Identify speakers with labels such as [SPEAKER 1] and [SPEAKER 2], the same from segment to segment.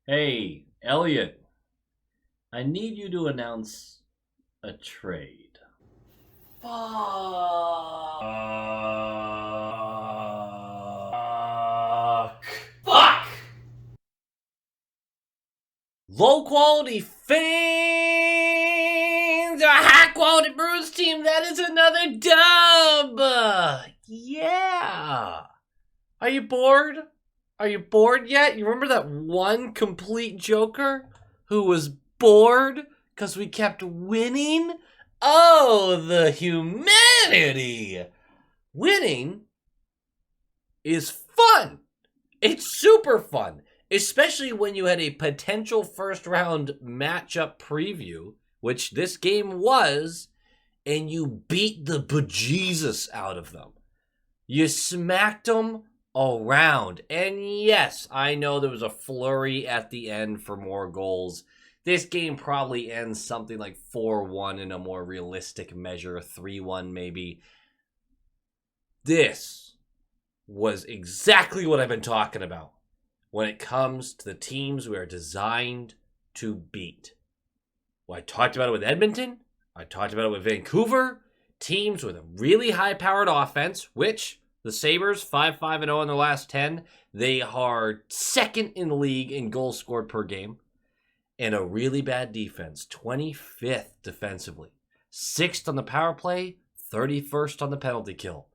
[SPEAKER 1] Hey, Elliot, I need you to announce a trade.
[SPEAKER 2] Fuck!
[SPEAKER 1] Low quality fans, a high quality Bruins team. That is another dub. Yeah. Are you bored? Are you bored yet? You remember that one complete joker who was bored because we kept winning? Oh, the humanity! Winning is fun. It's super fun, especially when you had a potential first round matchup preview, which this game was, and you beat the bejesus out of them. You smacked them around. And yes, I know there was a flurry at the end for more goals. This game probably ends something like 4-1 in a more realistic measure, 3-1 maybe. This was exactly what I've been talking about when it comes to the teams we are designed to beat. Well, I talked about it with Edmonton. I talked about it with Vancouver. Teams with a really high-powered offense, which the Sabres, 5-5-0 in their last 10. They are second in the league in goals scored per game. And a really bad defense, 25th defensively. 6th on the power play, 31st on the penalty kill.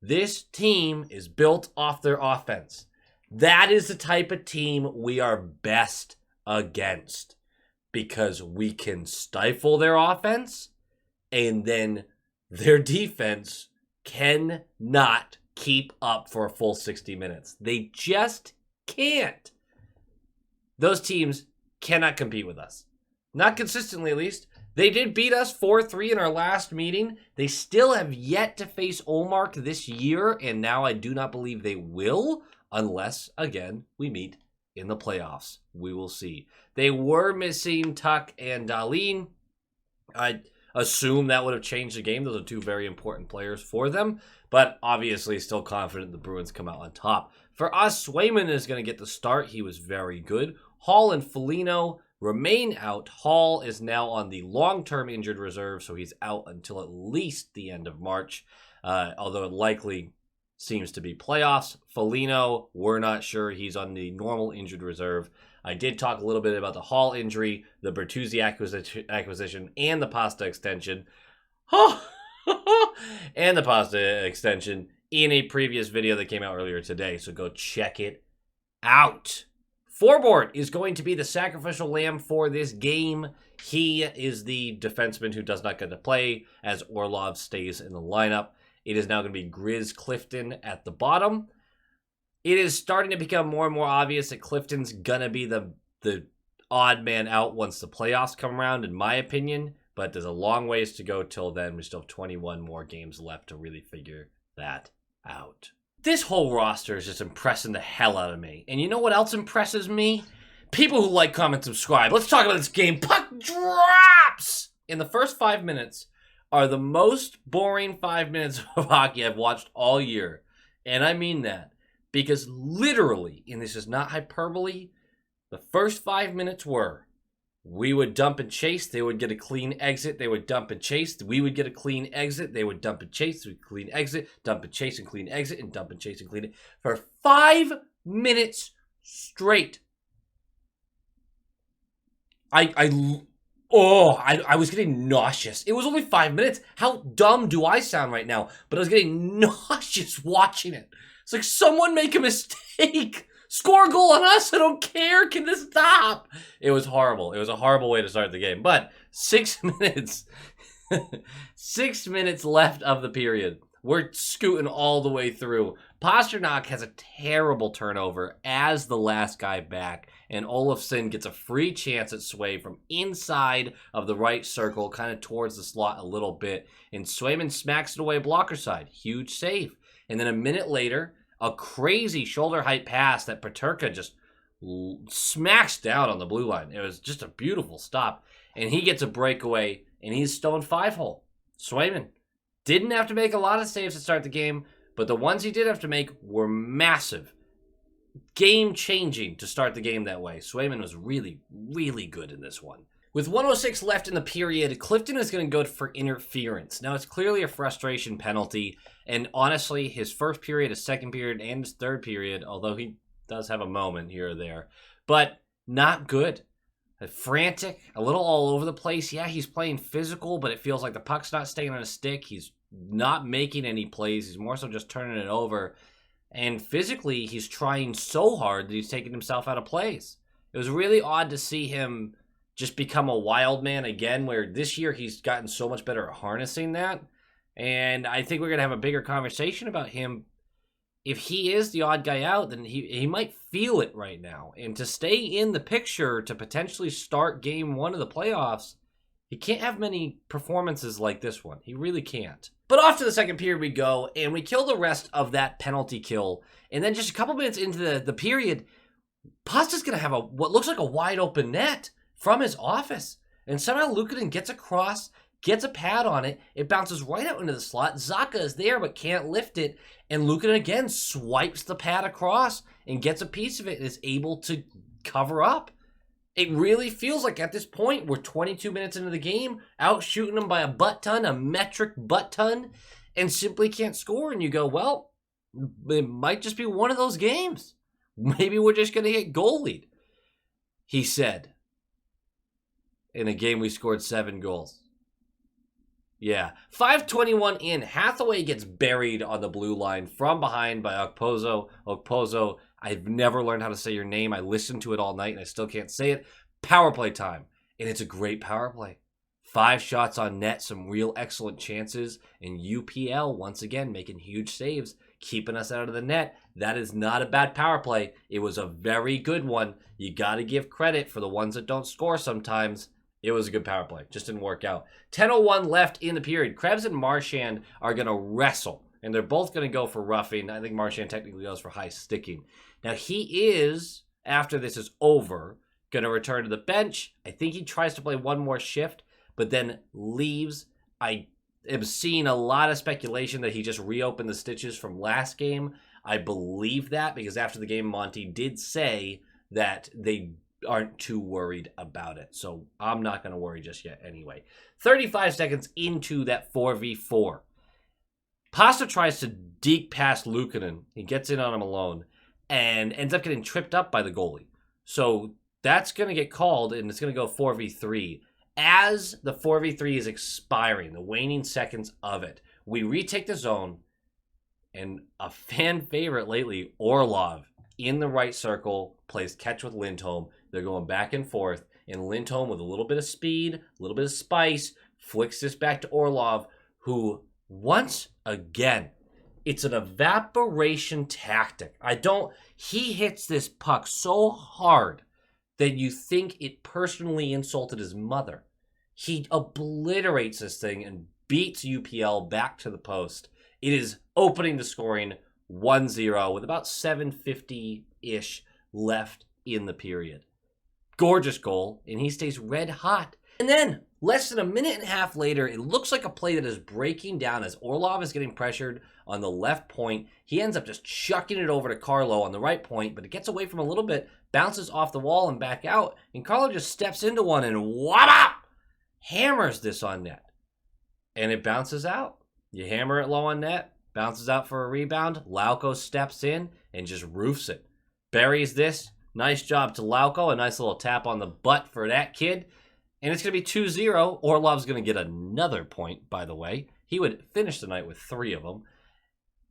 [SPEAKER 1] This team is built off their offense. That is the type of team we are best against because we can stifle their offense and then their defense cannot keep up for a full 60 minutes. They just can't. Those teams cannot compete with us. Not consistently, at least. They did beat us 4-3 in our last meeting. They still have yet to face Olmark this year, and now I do not believe they will, unless, again, we meet in the playoffs. We will see. They were missing Tuck and Dahlin. I assume that would have changed the game. Those are two very important players for them, but obviously still confident the Bruins come out on top. For us, Swayman is going to get the start. He was very good. Hall and Foligno remain out. Hall is now on the long-term injured reserve, so he's out until at least the end of March, although it likely seems to be playoffs. Foligno, we're not sure. He's on the normal injured reserve. I did talk a little bit about the Hall injury, the Bertuzzi acquisition, and the Pasta extension. And the Pasta extension in a previous video that came out earlier today, so go check it out. Forbort is going to be the sacrificial lamb for this game. He is the defenseman who does not get to play as Orlov stays in the lineup. It is now going to be Grizz Clifton at the bottom. It is starting to become more and more obvious that Clifton's going to be the odd man out once the playoffs come around, in my opinion. But there's a long ways to go till then. We still have 21 more games left to really figure that out. This whole roster is just impressing the hell out of me. And you know what else impresses me? People who like, comment, subscribe. Let's talk about this game. Puck drops! In the first 5 minutes are the most boring 5 minutes of hockey I've watched all year. And I mean that. Because literally, and this is not hyperbole, the first 5 minutes were, we would dump and chase, they would get a clean exit, they would dump and chase, we would get a clean exit, they would dump and chase, we would clean exit, dump and chase and clean exit, and dump and chase and clean it for 5 minutes straight. I was getting nauseous. It was only 5 minutes. How dumb do I sound right now? But I was getting nauseous watching it. It's like, someone make a mistake. Score a goal on us. I don't care. Can this stop? It was horrible. It was a horrible way to start the game. But 6 minutes, 6 minutes left of the period. We're scooting all the way through. Pasternak has a terrible turnover as the last guy back, and Olofsson gets a free chance at Sway from inside of the right circle, kind of towards the slot a little bit, and Swayman smacks it away blocker side. Huge save. And then a minute later, a crazy shoulder height pass that Peterka just smacks down on the blue line. It was just a beautiful stop. And he gets a breakaway, and he's stone 5-hole. Swayman didn't have to make a lot of saves to start the game, but the ones he did have to make were massive. game-changing to start the game that way. Swayman was really, really good in this one. With 1:06 left in the period, Clifton is going to go for interference. Now, it's clearly a frustration penalty, and honestly, his first period, his second period, and his third period, although he does have a moment here or there, but not good. Frantic, a little all over the place. Yeah, he's playing physical, but it feels like the puck's not staying on his stick. He's not making any plays. He's more so just turning it over. And physically, he's trying so hard that he's taking himself out of plays. It was really odd to see him just become a wild man again, where this year he's gotten so much better at harnessing that. And I think we're going to have a bigger conversation about him. If he is the odd guy out, then he might feel it right now. And to stay in the picture to potentially start game one of the playoffs, he can't have many performances like this one. He really can't. But off to the second period we go, and we kill the rest of that penalty kill. And then just a couple minutes into the period, Pasta's going to have what looks like a wide open net from his office. And somehow Luukkonen gets across, gets a pad on it. It bounces right out into the slot. Zacha is there but can't lift it. And Luukkonen again swipes the pad across and gets a piece of it and is able to cover up. It really feels like at this point, we're 22 minutes into the game, out shooting them by a butt ton, a metric butt ton, and simply can't score. And you go, well, it might just be one of those games. Maybe we're just going to get goalied, he said. In a game we scored 7 goals. Yeah. 5:21 in. Hathaway gets buried on the blue line from behind by Okposo. Okposo, I've never learned how to say your name. I listened to it all night and I still can't say it. Power play time. And it's a great power play. 5 shots on net, some real excellent chances. And UPL, once again, making huge saves, keeping us out of the net. That is not a bad power play. It was a very good one. You got to give credit for the ones that don't score sometimes. It was a good power play. Just didn't work out. 10:01 left in the period. Krebs and Marchand are going to wrestle. And they're both going to go for roughing. I think Marchand technically goes for high sticking. Now, he is, after this is over, going to return to the bench. I think he tries to play one more shift, but then leaves. I am seeing a lot of speculation that he just reopened the stitches from last game. I believe that because after the game, Monty did say that they aren't too worried about it. So I'm not going to worry just yet anyway. 35 seconds into that 4v4. Pasta tries to deke past Luukkonen. He gets in on him alone and ends up getting tripped up by the goalie. So that's going to get called, and it's going to go 4v3. As the 4v3 is expiring, the waning seconds of it, we retake the zone, and a fan favorite lately, Orlov, in the right circle, plays catch with Lindholm. They're going back and forth, and Lindholm, with a little bit of speed, a little bit of spice, flicks this back to Orlov, who, once again, it's an evaporation tactic. He hits this puck so hard that you think it personally insulted his mother. He obliterates this thing and beats UPL back to the post. It is opening the scoring 1-0 with about 7:50-ish left in the period. Gorgeous goal, and he stays red hot. And then, less than a minute and a half later, it looks like a play that is breaking down as Orlov is getting pressured on the left point. He ends up just chucking it over to Carlo on the right point, but it gets away from him a little bit, bounces off the wall and back out, and Carlo just steps into one and whop! Hammers this on net. And it bounces out. You hammer it low on net, bounces out for a rebound. Lauko steps in and just roofs it. Buries this. Nice job to Lauko. A nice little tap on the butt for that kid. And it's going to be 2-0. Orlov's going to get another point, by the way. He would finish the night with 3 of them.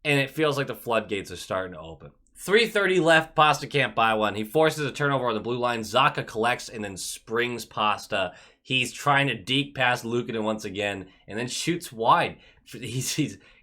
[SPEAKER 1] And it feels like the floodgates are starting to open. 3:30 left. Pasta can't buy one. He forces a turnover on the blue line. Zacha collects and then springs Pasta. He's trying to deke past Luukkonen once again and then shoots wide. He's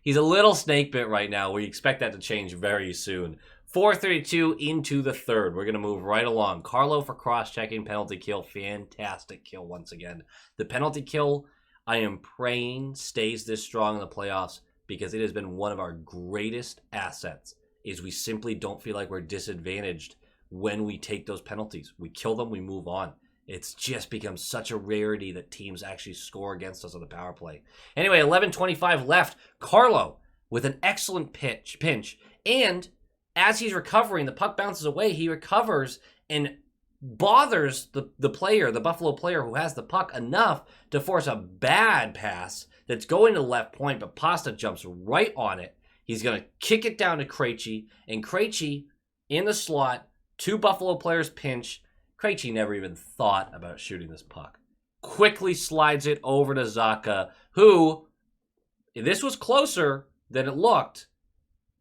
[SPEAKER 1] a little snake bit right now. We expect that to change very soon. 4:32 into the third. We're going to move right along. Carlo for cross-checking, penalty kill. Fantastic kill once again. The penalty kill, I am praying, stays this strong in the playoffs because it has been one of our greatest assets, is we simply don't feel like we're disadvantaged when we take those penalties. We kill them, we move on. It's just become such a rarity that teams actually score against us on the power play. Anyway, 11:25 left. Carlo with an excellent pinch and as he's recovering, the puck bounces away. He recovers and bothers the player, the Buffalo player who has the puck enough to force a bad pass that's going to the left point, but Pasta jumps right on it. He's going to kick it down to Krejci, and Krejci in the slot, 2 Buffalo players pinch. Krejci never even thought about shooting this puck. Quickly slides it over to Zacha, who, this was closer than it looked.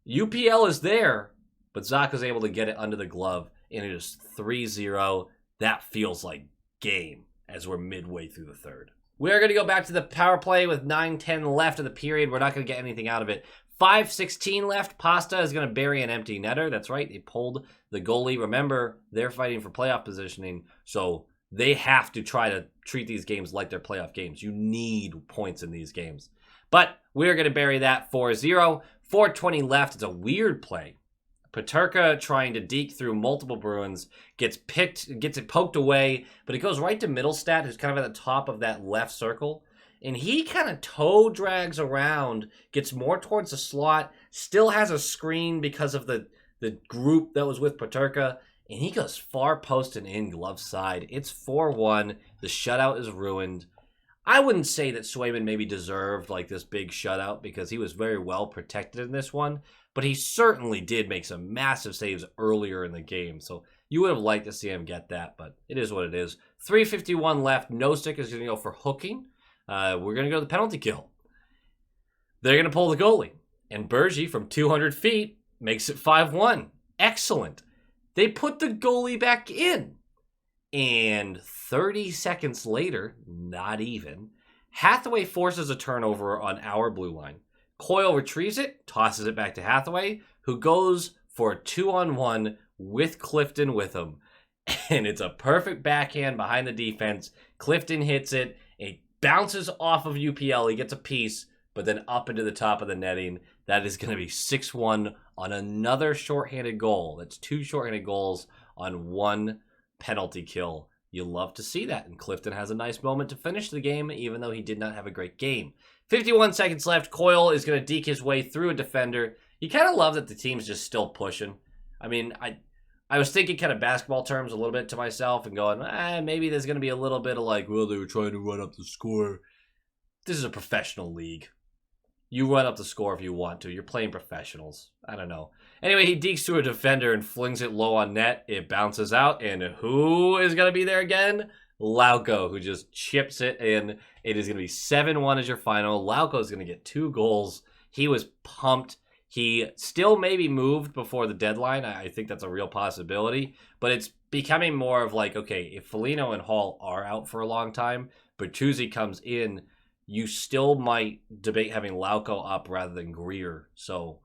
[SPEAKER 1] UPL is there, but Zacha's able to get it under the glove, and it is 3-0. That feels like game as we're midway through the third. We're going to go back to the power play with 9:10 left of the period. We're not going to get anything out of it. 5:16 left. Pasta is going to bury an empty netter. That's right. They pulled the goalie. Remember, they're fighting for playoff positioning, so they have to try to treat these games like they're playoff games. You need points in these games. But we're going to bury that 4-0. 4:20 left. It's a weird play. Peterka trying to deke through multiple Bruins, gets it poked away, but it goes right to Middlestat, who's kind of at the top of that left circle. And he kind of toe drags around, gets more towards the slot, still has a screen because of the group that was with Peterka, and he goes far post and in glove side. It's 4-1. The shutout is ruined. I wouldn't say that Swayman maybe deserved like this big shutout because he was very well protected in this one, but he certainly did make some massive saves earlier in the game. So you would have liked to see him get that, but it is what it is. 3:51 left. Nosek is going to go for hooking. We're going to go to the penalty kill. They're going to pull the goalie. And Bergie from 200 feet makes it 5-1. Excellent. They put the goalie back in. And 30 seconds later, not even, Hathaway forces a turnover on our blue line. Coyle retrieves it, tosses it back to Hathaway, who goes for a 2-on-1 with Clifton with him. And it's a perfect backhand behind the defense. Clifton hits it. It bounces off of UPL. He gets a piece, but then up into the top of the netting. That is going to be 6-1 on another shorthanded goal. That's 2 shorthanded goals on 1 penalty kill. You love to see that. And Clifton has a nice moment to finish the game, even though he did not have a great game. 51 seconds left. Coyle is going to deke his way through a defender. You kind of love that the team's just still pushing. I mean, I was thinking kind of basketball terms a little bit to myself and going, maybe there's going to be a little bit of like, well, they were trying to run up the score. This is a professional league. You run up the score if you want to. You're playing professionals. I don't know. Anyway, he dekes to a defender and flings it low on net. It bounces out, and who is going to be there again? Lauko, who just chips it in. It is going to be 7-1 as your final. Lauko is going to get 2 goals. He was pumped. He still maybe moved before the deadline. I think that's a real possibility. But it's becoming more of like, okay, if Foligno and Hall are out for a long time, Bertuzzi comes in, you still might debate having Lauko up rather than Greer. So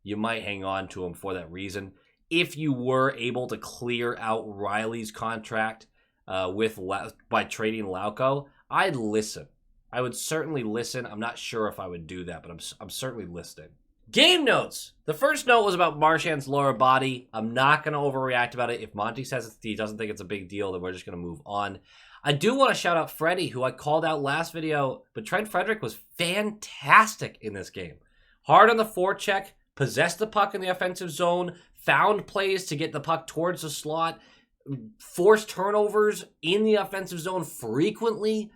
[SPEAKER 1] you might hang on to him for that reason. If you were able to clear out Riley's contract by trading Lauko, I'd listen. I would certainly listen. I'm not sure if I would do that, but I'm certainly listening. Game notes. The first note was about Marchand's lower body. I'm not going to overreact about it. If Monty says he doesn't think it's a big deal, then we're just going to move on. I do want to shout out Freddie, who I called out last video, but Trent Frederick was fantastic in this game. Hard on the forecheck, possessed the puck in the offensive zone, found plays to get the puck towards the slot, forced turnovers in the offensive zone frequently.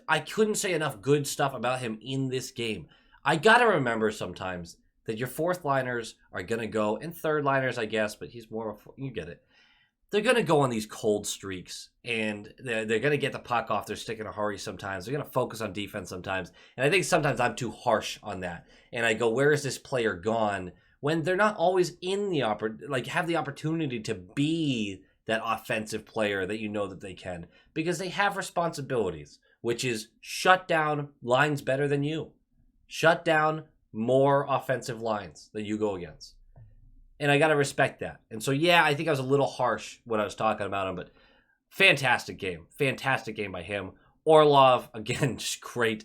[SPEAKER 1] I couldn't say enough good stuff about him in this game. I got to remember sometimes that your fourth liners are going to go, and third liners, I guess, but he's more of a, you get it. They're going to go on these cold streaks, and they're going to get the puck off their stick in a hurry sometimes. They're going to focus on defense sometimes. And I think sometimes I'm too harsh on that. And I go, where is this player gone? When they're not always in the have the opportunity to be that offensive player that you know that they can. Because they have responsibilities, which is shut down lines better than you. Shut down more offensive lines that you go against. And I got to respect that. And so, yeah, I think I was a little harsh when I was talking about him, but fantastic game. Fantastic game by him. Orlov, again, just great.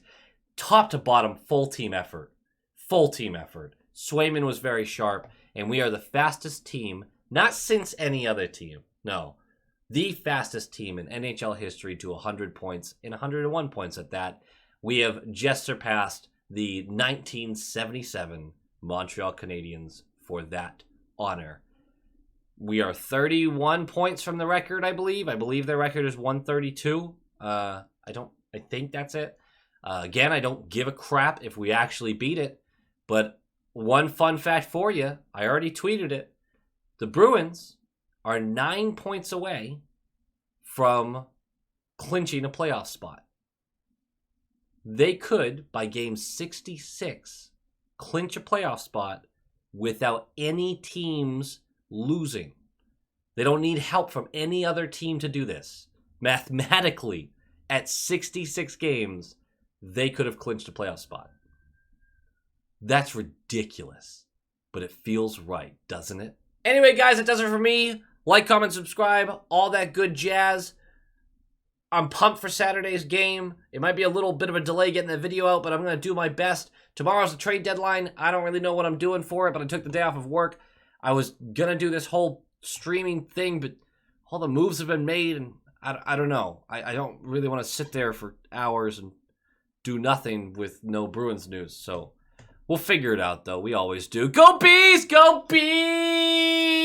[SPEAKER 1] Top to bottom, full team effort. Full team effort. Swayman was very sharp, and we are the fastest team, not since any other team, no. The fastest team in NHL history to 100 points, and 101 points at that. We have just surpassed the 1977 Montreal Canadiens for that honor. We are 31 points from the record, I believe. I believe their record is 132. I think that's it. Again, I don't give a crap if we actually beat it. But one fun fact for you, I already tweeted it. The Bruins are 9 points away from clinching a playoff spot. They could, by game 66, clinch a playoff spot without any teams losing. They don't need help from any other team to do this. Mathematically, at 66 games, they could have clinched a playoff spot. That's ridiculous, but it feels right, doesn't it? Anyway, guys, that does it for me. Like, comment, subscribe, all that good jazz. I'm pumped for Saturday's game. It might be a little bit of a delay getting the video out, but I'm going to do my best. Tomorrow's the trade deadline. I don't really know what I'm doing for it, but I took the day off of work. I was going to do this whole streaming thing, but all the moves have been made, and I don't know. I don't really want to sit there for hours and do nothing with no Bruins news, so we'll figure it out, though. We always do. Go Bees! Go Bees!